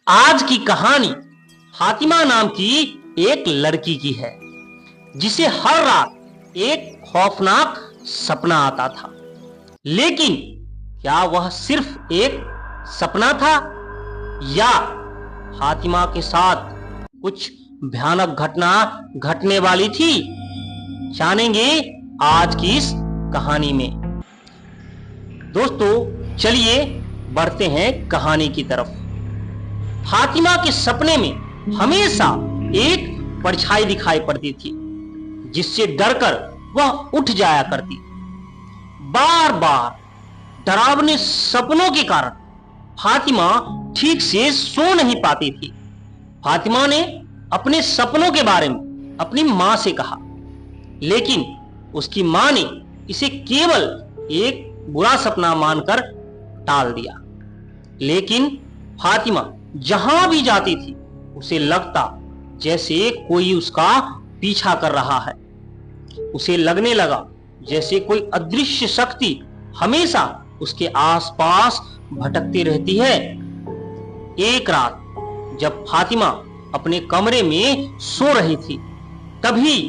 आज की कहानी फातिमा नाम की एक लड़की की है जिसे हर रात एक खौफनाक सपना आता था। लेकिन क्या वह सिर्फ एक सपना था या फातिमा के साथ कुछ भयानक घटना घटने वाली थी? जानेंगे आज की इस कहानी में। दोस्तों चलिए बढ़ते हैं कहानी की तरफ। फातिमा के सपने में हमेशा एक परछाई दिखाई पड़ती थी जिससे डरकर वह उठ जाया करती। बार बार डरावने सपनों के कारण फातिमा ठीक से सो नहीं पाती थी। फातिमा ने अपने सपनों के बारे में अपनी मां से कहा, लेकिन उसकी मां ने इसे केवल एक बुरा सपना मानकर टाल दिया। लेकिन फातिमा जहां भी जाती थी उसे लगता जैसे कोई उसका पीछा कर रहा है। उसे लगने लगा जैसे कोई अदृश्य शक्ति हमेशा उसके आसपास भटकती रहती है। एक रात जब फातिमा अपने कमरे में सो रही थी, तभी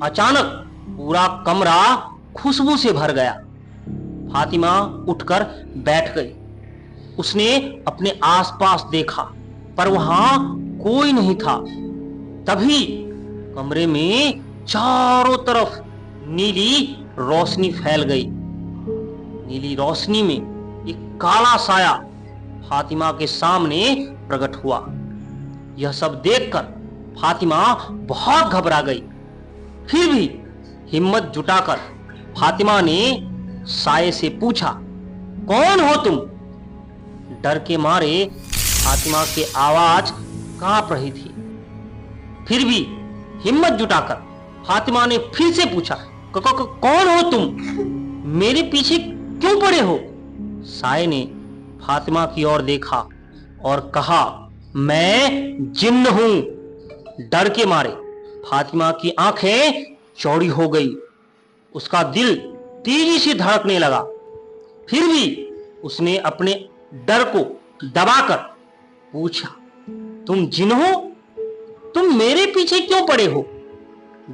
अचानक पूरा कमरा खुशबू से भर गया। फातिमा उठकर बैठ गई। उसने अपने आसपास देखा पर वहां कोई नहीं था। तभी कमरे में चारों तरफ नीली रोशनी फैल गई। नीली रोशनी में एक काला साया फातिमा के सामने प्रकट हुआ। यह सब देखकर फातिमा बहुत घबरा गई। फिर भी हिम्मत जुटाकर फातिमा ने साये से पूछा, कौन हो तुम? डर के मारे फातिमा की आवाज कांप रही थी। फिर भी हिम्मत जुटाकर फातिमा ने फिर से पूछा, कौन हो तुम? मेरे पीछे क्यों पड़े हो? साये ने फातिमा की ओर देखा और कहा, मैं जिन्न हूं। डर के मारे फातिमा की आंखें चौड़ी हो गई। उसका दिल तेजी से धड़कने लगा। फिर भी उसने अपने डर को दबाकर पूछा, तुम जिन हो? तुम मेरे पीछे क्यों पड़े हो?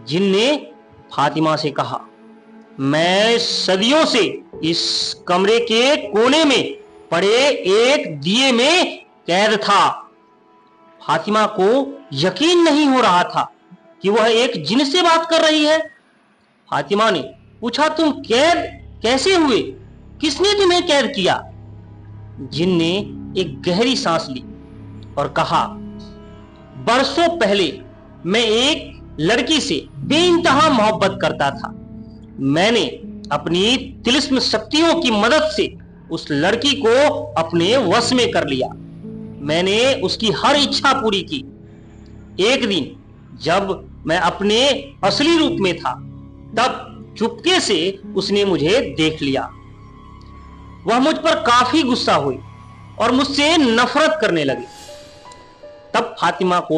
जिन ने फातिमा से कहा, मैं सदियों से इस कमरे के कोने में पड़े एक दिए में कैद था। फातिमा को यकीन नहीं हो रहा था कि वह एक जिन से बात कर रही है। फातिमा ने पूछा, तुम कैद कैसे हुए? किसने तुम्हें कैद किया? जिन ने एक गहरी सांस ली और कहा, बरसों पहले मैं एक लड़की से बेइंतहा मोहब्बत करता था। मैंने अपनी तिलिस्म शक्तियों की मदद से उस लड़की को अपने वश में कर लिया। मैंने उसकी हर इच्छा पूरी की। एक दिन जब मैं अपने असली रूप में था, तब चुपके से उसने मुझे देख लिया। वह मुझ पर काफी गुस्सा हुई और मुझसे नफरत करने लगी। तब फातिमा को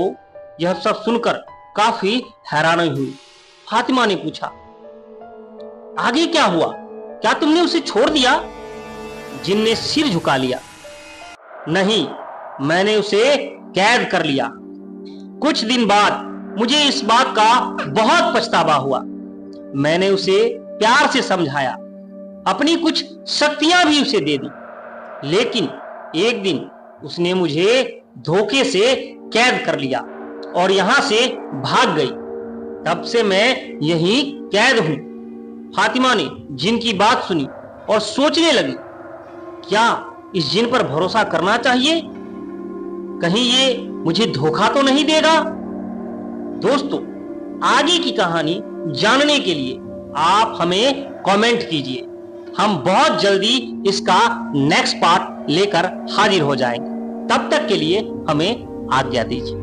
यह सब सुनकर काफी हैरानी हुई। फातिमा ने पूछा, आगे क्या हुआ? क्या तुमने उसे छोड़ दिया? जिन ने सिर झुका लिया, नहीं, मैंने उसे कैद कर लिया। कुछ दिन बाद मुझे इस बात का बहुत पछतावा हुआ। मैंने उसे प्यार से समझाया, अपनी कुछ शक्तियां भी उसे दे दी। लेकिन एक दिन उसने मुझे धोखे से कैद कर लिया और यहां से भाग गई। तब से मैं यहीं कैद हूं। फातिमा ने जिन की बात सुनी और सोचने लगी, क्या इस जिन पर भरोसा करना चाहिए? कहीं ये मुझे धोखा तो नहीं देगा? दोस्तों, आगे की कहानी जानने के लिए आप हमें कमेंट कीजिए। हम बहुत जल्दी इसका नेक्स्ट पार्ट लेकर हाजिर हो जाएंगे। तब तक के लिए हमें आज्ञा दीजिए।